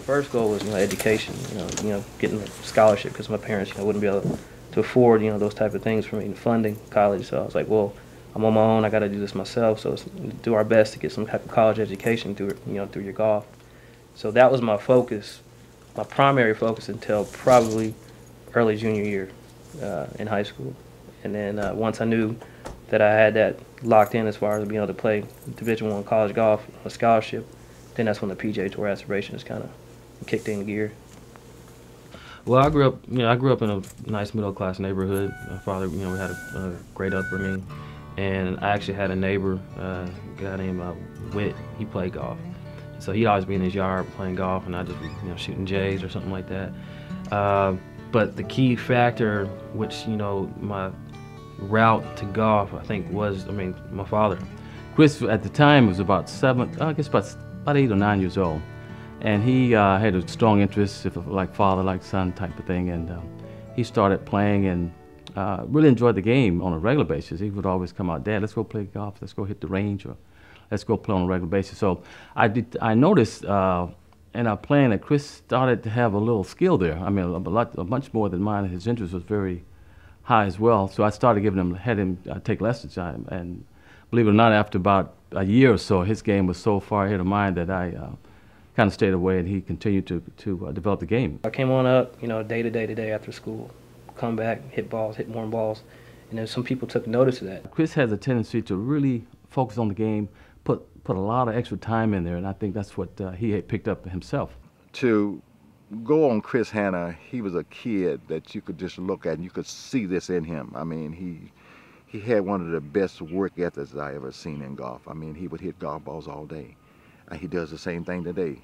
First goal was, education, getting a scholarship because my parents, wouldn't be able to afford, those type of things for me, funding college. So I was like, well, I'm on my own. I got to do this myself. So let's do our best to get some type of college education through, through your golf. So that was my focus, my primary focus until probably early junior year in high school. And then once I knew that I had that locked in as far as being able to play Division I college golf, a scholarship, then that's when the PGA Tour aspirations kind of kicked in gear. Well, I grew up in a nice middle-class neighborhood. My father, we had a great upbringing, and I actually had a neighbor, a guy named Whit. He played golf, so he'd always be in his yard playing golf, and I'd just be, shooting Jays or something like that. But the key factor, which my route to golf, I think, was, my father. Kris at the time was about about 8 or 9 years old, and he had a strong interest, like father, like son type of thing, and he started playing and really enjoyed the game on a regular basis. He would always come out, "Dad, let's go play golf, let's go hit the range, or let's go play on a regular basis." So I noticed in our playing that Kris started to have a little skill there. Much more than mine. His interest was very high as well. So I started had him take lessons, and believe it or not, after about a year or so, his game was so far ahead of mine that I kind of stayed away, and he continued to develop the game. I came on up, day to day after school, come back, hit more balls, and then some people took notice of that. Kris has a tendency to really focus on the game, put a lot of extra time in there, and I think that's what he had picked up himself. To go on Chris Hanna, he was a kid that you could just look at and you could see this in him. He had one of the best work ethics I ever seen in golf. He would hit golf balls all day. He does the same thing today.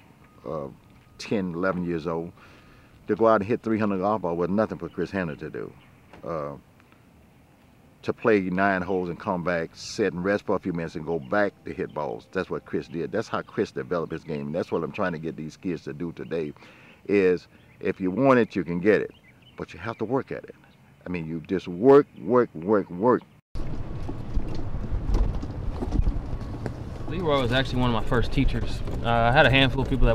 10, 11 years old. To go out and hit 300 golf balls was nothing for Chris Hanna to do. To play 9 holes and come back, sit and rest for a few minutes and go back to hit balls. That's what Kris did. That's how Kris developed his game. That's what I'm trying to get these kids to do today, is if you want it, you can get it. But you have to work at it. You just work. Leroy was actually one of my first teachers. I had a handful of people that